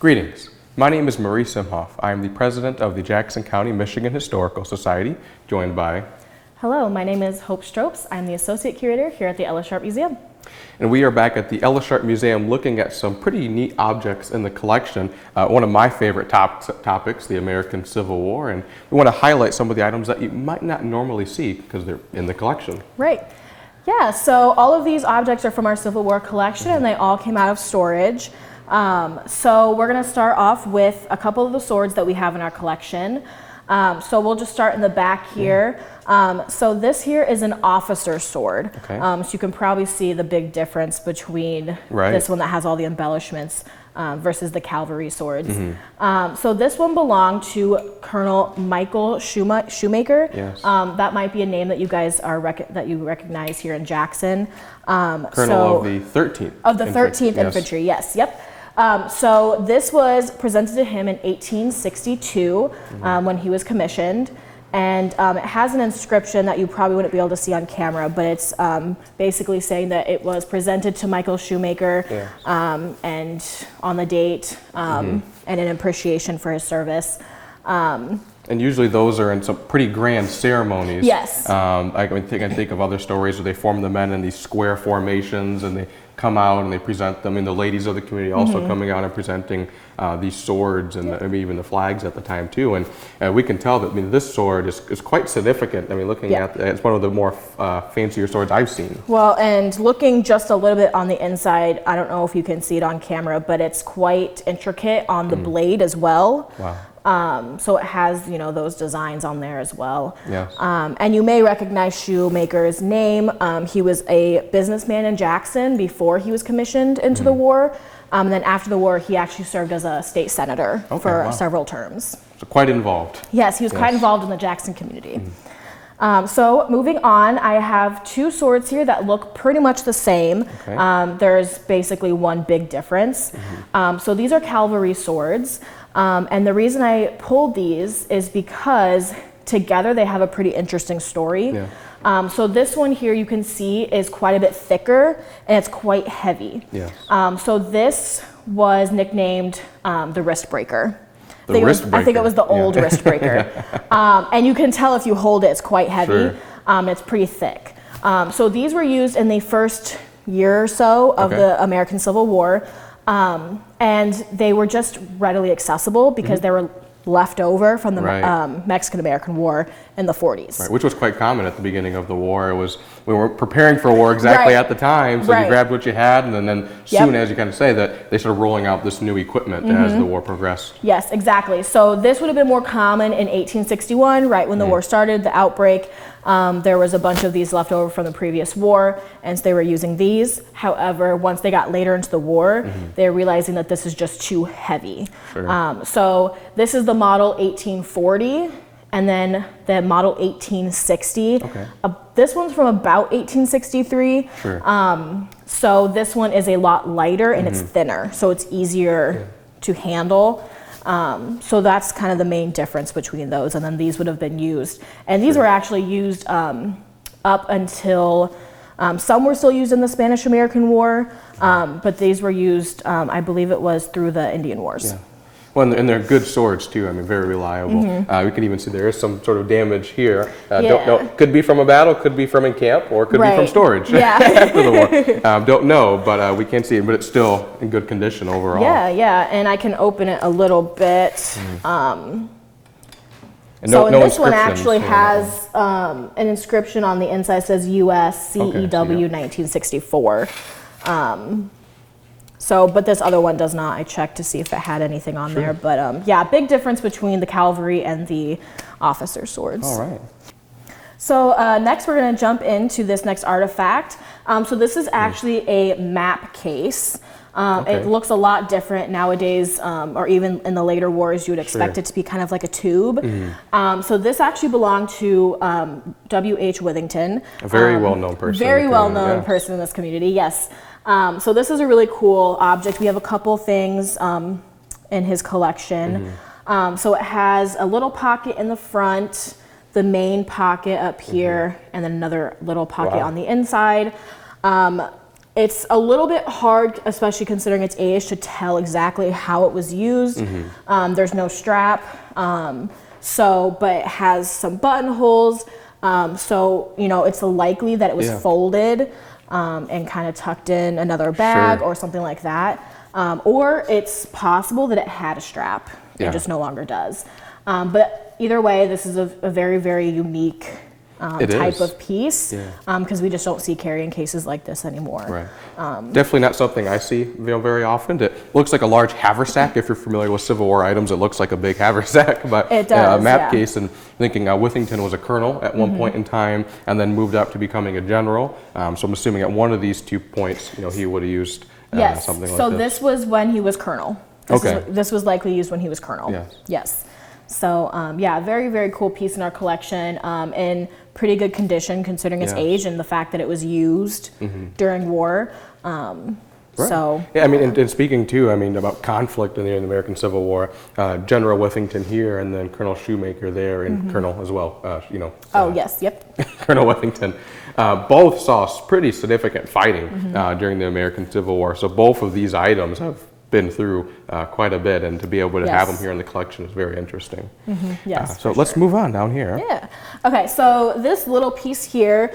Greetings. My name is Maurice Simhoff. I am the president of the Jackson County, Michigan Historical Society, joined by... Hello, my name is Hope Stropes. I'm the associate curator here at the Ella Sharp Museum. And we are back at the Ella Sharp Museum looking at some pretty neat objects in the collection. One of my favorite topics, the American Civil War, and we want to highlight some of the items that you might not normally see because they're in the collection. Right. Yeah, so all of these objects are from our Civil War collection and they all came out of storage. So we're going to start off with a couple of the swords that we have in our collection. So we'll just start in the back here. So this here is an officer sword. Okay. So you can probably see the big difference between this one that has all the embellishments versus the cavalry swords. So this one belonged to Colonel Michael Shoemaker. Yes. That might be a name that you guys are that you recognize here in Jackson. Colonel of the 13th. Of the 13th Infantry, yes, yep. So this was presented to him in 1862 when he was commissioned, and it has an inscription that you probably wouldn't be able to see on camera, but it's basically saying that it was presented to Michael Shoemaker and on the date and in appreciation for his service. And usually those are in some pretty grand ceremonies. Yes. I can think of other stories where they form the men in these square formations and they come out and they present them, and the ladies of the community also coming out and presenting these swords and maybe even the flags at the time too. And we can tell that this sword is quite significant. I mean, looking at it's one of the more fancier swords I've seen. Well, and looking just a little bit on the inside, I don't know if you can see it on camera, but it's quite intricate on the blade as well. Wow. So it has, those designs on there as well. Yes. And you may recognize Shoemaker's name. He was a businessman in Jackson before he was commissioned into the war. And then after the war, he actually served as a state senator for several terms. So quite involved. Yes, he was quite involved in the Jackson community. So moving on, I have two swords here that look pretty much the same. Okay. There's basically one big difference. So these are cavalry swords. And the reason I pulled these is because together they have a pretty interesting story. Yeah. So this one here you can see is quite a bit thicker and it's quite heavy. Yes. So this was nicknamed the wrist breaker. I think it was the old wrist breaker. And you can tell if you hold it, it's quite heavy. Sure. It's pretty thick. So these were used in the first year or so of the American Civil War. And they were just readily accessible because they were left over from the Mexican-American War in the 40s. Right, which was quite common at the beginning of the war. We were preparing for war exactly at the time, so you grabbed what you had, and then soon as you kind of say that, they started rolling out this new equipment as the war progressed. Yes, exactly. So this would have been more common in 1861, right when the war started, the outbreak. There was a bunch of these left over from the previous war, and so they were using these. However, once they got later into the war, they were realizing that this is just too heavy. Sure. So this is the model 1840, and then the model 1860. Okay. This one's from about 1863. Sure. So this one is a lot lighter and it's thinner, so it's easier to handle. So that's kind of the main difference between those, and then these would have been used. And these were actually used up until, some were still used in the Spanish-American War, but these were used, I believe it was through the Indian Wars. Yeah. Well, and they're good swords too. I mean, very reliable. We can even see there is some sort of damage here. Don't know. Could be from a battle, could be from in camp, or could be from storage after the war. Don't know, but we can see it. But it's still in good condition overall. Yeah. And I can open it a little bit. And this one actually has an inscription on the inside that says U.S. CEW 1964. But this other one does not. I checked to see if it had anything on there. But big difference between the cavalry and the officer swords. All right. So next we're going to jump into this next artifact. So this is actually a map case. It looks a lot different nowadays, or even in the later wars, you would expect it to be kind of like a tube. So this actually belonged to W.H. Withington. A very well-known person. Very well-known person in this community, yes. So this is a really cool object. We have a couple things in his collection. So it has a little pocket in the front, the main pocket up here, and then another little pocket on the inside. It's a little bit hard, especially considering its age, to tell exactly how it was used. There's no strap, but it has some buttonholes. So, it's likely that it was folded and kind of tucked in another bag or something like that. Or it's possible that it had a strap and just no longer does. But either way, this is a very, very unique type of piece because we just don't see carrying cases like this anymore. Right. Definitely not something I see very often. It looks like a large haversack. If you're familiar with Civil War items, it looks like a big haversack. But it does, a map case, and thinking Withington was a colonel at one point in time and then moved up to becoming a general. So I'm assuming at one of these 2 points, he would have used something like this. So this was when he was colonel. This was likely used when he was colonel. Yes. So very, very cool piece in our collection, in pretty good condition considering its age and the fact that it was used during war. So yeah, I mean, and speaking too, about conflict in the American Civil War, General Withington here, and then Colonel Shoemaker there, and Colonel as well. Colonel Withington, both saw pretty significant fighting during the American Civil War. So both of these items have been through quite a bit, and to be able to have them here in the collection is very interesting. So let's move on down here. Yeah. Okay, so this little piece here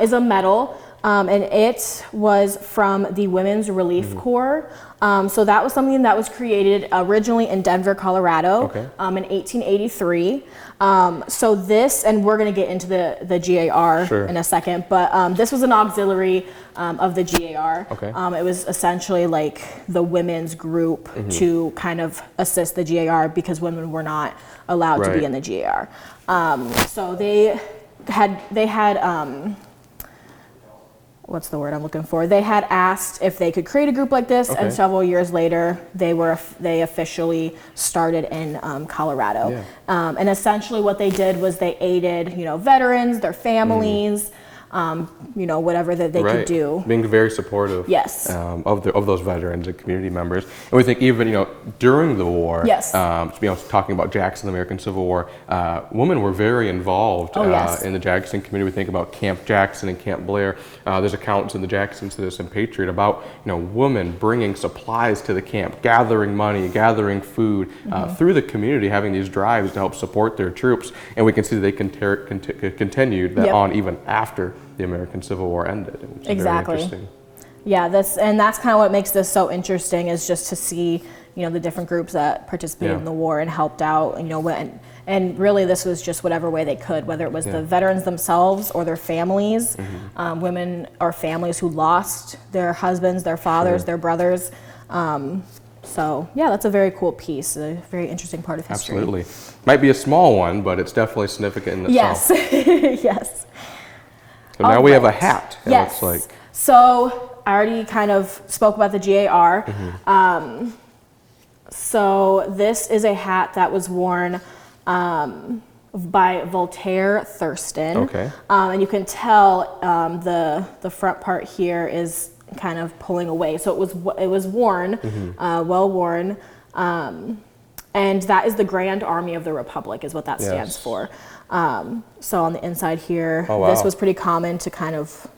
is a medal, and it was from the Women's Relief Corps. So that was something that was created originally in Denver, Colorado, in 1883. So this, and we're going to get into the GAR in a second, but this was an auxiliary of the GAR. It was essentially like the women's group to kind of assist the GAR because women were not allowed to be in the GAR. So they had what's the word I'm looking for? They had asked if they could create a group like this, and several years later, they officially started in Colorado. And essentially, what they did was they aided, veterans, their families, whatever that they could do. Being very supportive. Of those veterans and community members, and we think even during the war. Talking about Jackson, the American Civil War, women were very involved in the Jackson community. We think about Camp Jackson and Camp Blair. There's accounts in the Jackson Citizen Patriot about women bringing supplies to the camp, gathering money, gathering food through the community, having these drives to help support their troops, and we can see that they continued that on even after the American Civil War ended. Which is very interesting. Yeah, that's kind of what makes this so interesting, is just to see the different groups that participated in the war and helped out. And really, this was just whatever way they could, whether it was the veterans themselves or their families, women or families who lost their husbands, their fathers, their brothers. So that's a very cool piece, a very interesting part of history. Absolutely. Might be a small one, but it's definitely significant in itself. Yes. So now we have a hat, it looks like. So I already kind of spoke about the GAR. So this is a hat that was worn by Voltaire Thurston. And you can tell the front part here is kind of pulling away. So it was worn, well worn. And that is the Grand Army of the Republic is what that stands for. So on the inside here, this was pretty common to kind of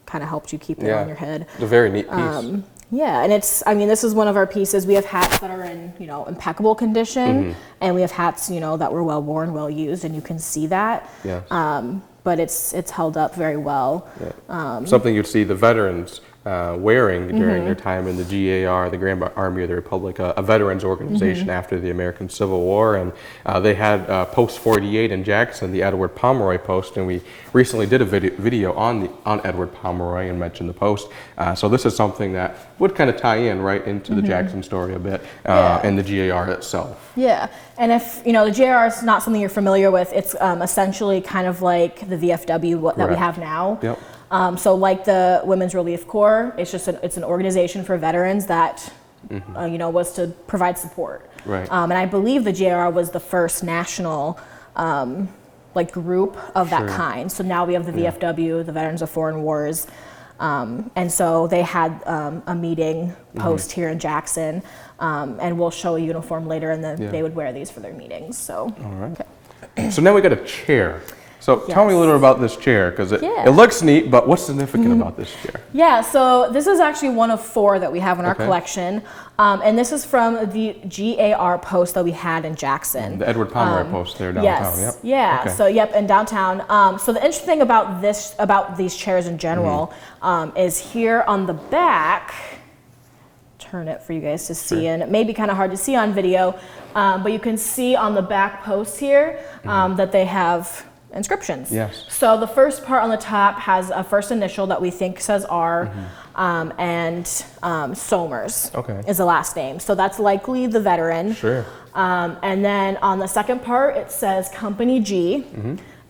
helped you keep it on your head. It's a very neat piece. And this is one of our pieces. We have hats that are in, impeccable condition, and we have hats, that were well worn, well used, and you can see that. But it's held up very well. Something you'd see the veterans wearing during their time in the GAR, the Grand Army of the Republic, a veterans organization after the American Civil War, and they had Post 48 in Jackson, the Edward Pomeroy Post, and we recently did a video on Edward Pomeroy and mentioned the post. So this is something that would kind of tie in right into the Jackson story a bit, and the GAR itself. And if the GAR is not something you're familiar with, it's essentially kind of like the VFW that we have now. So like the Women's Relief Corps, it's an organization for veterans that was to provide support. And I believe the GAR was the first national group of that kind. So now we have the VFW, the Veterans of Foreign Wars, and so they had a meeting post here in Jackson, and we'll show a uniform later, and then they would wear these for their meetings. So So now we got a chair. So tell me a little about this chair, because it looks neat, but what's significant about this chair? Yeah, so this is actually one of 4 that we have in our collection. And this is from the GAR post that we had in Jackson. The Edward Pomeroy post there downtown. Yes, so in downtown. So the interesting thing about these chairs in general is here on the back, turn it for you guys to see, and it may be kind of hard to see on video, but you can see on the back post here that they have inscriptions. Yes. So the first part on the top has a first initial that we think says R, and Somers is the last name. So that's likely the veteran. Sure. And then on the second part, it says Company G.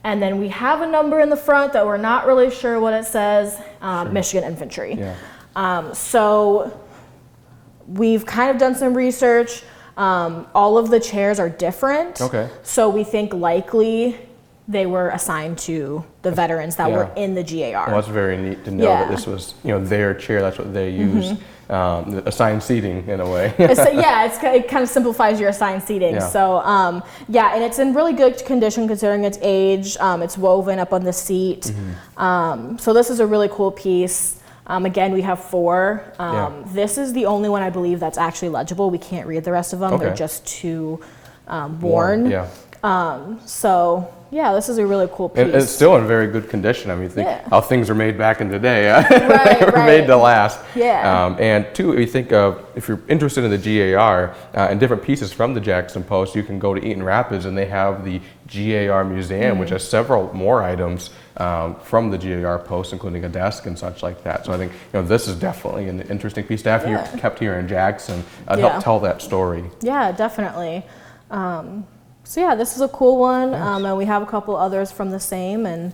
And then we have a number in the front that we're not really sure what it says, Michigan Infantry. Yeah. So we've kind of done some research. All of the chairs are different. Okay. So we think likely they were assigned to the veterans that were in the GAR. Well, that's very neat to know that this was, their chair. That's what they used, assigned seating in a way. It kind of simplifies your assigned seating. Yeah. So, and it's in really good condition considering its age. It's woven up on the seat. So this is a really cool piece. Again, we have 4. This is the only one I believe that's actually legible. We can't read the rest of them. They're just too worn. So yeah, this is a really cool piece. And it's still in very good condition. I mean, think how things were made back in the day. They were made to last. Yeah. And two, we think of, if you're interested in the GAR and different pieces from the Jackson Post, you can go to Eaton Rapids and they have the GAR Museum, which has several more items from the GAR Post, including a desk and such like that. So I think this is definitely an interesting piece to have kept here in Jackson to help tell that story. Yeah, definitely. So yeah, this is a cool one, and we have a couple others from the same, and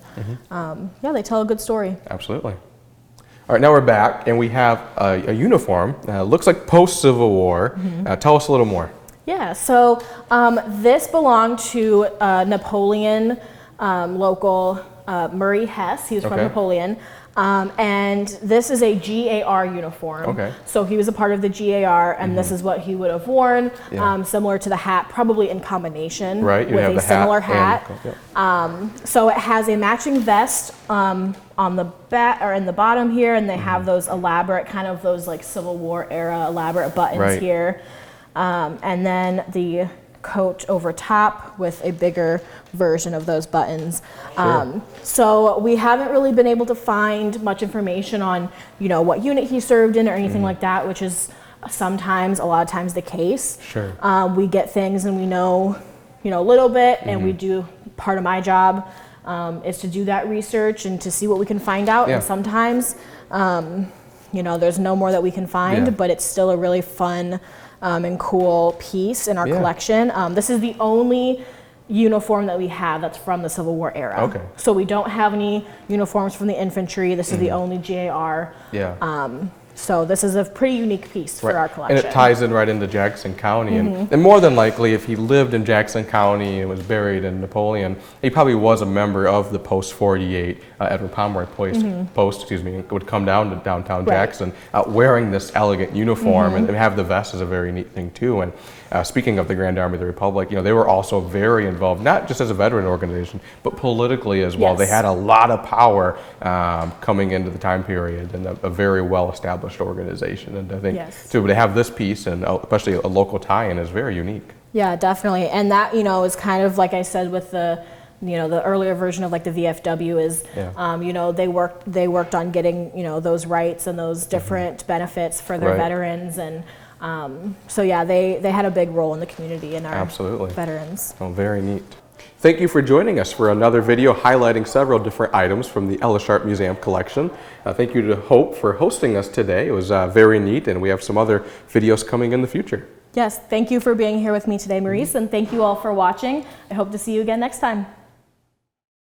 they tell a good story. Absolutely. All right, now we're back, and we have a uniform. Looks like post-Civil War. Tell us a little more. Yeah, so this belonged to Napoleon local Murray Hess. He was from Napoleon. And this is a GAR uniform. So he was a part of the GAR, and this is what he would have worn, similar to the hat, probably in combination with a similar hat. So it has a matching vest on the back or in the bottom here, and they have those elaborate kind of those like Civil War era elaborate buttons here, and then the coat over top with a bigger version of those buttons. So we haven't really been able to find much information on, what unit he served in or anything like that, which is sometimes, a lot of times the case. We get things and we know, a little bit, and we do, part of my job is to do that research and to see what we can find out. And sometimes, there's no more that we can find, but it's still a really fun and cool piece in our collection. This is the only uniform that we have that's from the Civil War era. So we don't have any uniforms from the infantry. This is the only GAR. So this is a pretty unique piece for our collection. And it ties in right into Jackson County. And more than likely, if he lived in Jackson County and was buried in Napoleon, he probably was a member of the Post 48, Edward Pomeroy Post, would come down to downtown Jackson wearing this elegant uniform and have the vest is a very neat thing too. And speaking of the Grand Army of the Republic, they were also very involved, not just as a veteran organization, but politically as well. They had a lot of power coming into the time period, and a very well-established organization. And I think to have this piece, and especially a local tie-in, is very unique. Yeah, definitely. And that, is kind of like I said with the the earlier version of like the VFW is, they worked on getting, those rights and those different benefits for their veterans. And so yeah, they had a big role in the community and our veterans. Oh, very neat. Thank you for joining us for another video highlighting several different items from the Ella Sharp Museum collection. Thank you to Hope for hosting us today. It was very neat, and we have some other videos coming in the future. Yes, thank you for being here with me today, Maurice, and thank you all for watching. I hope to see you again next time.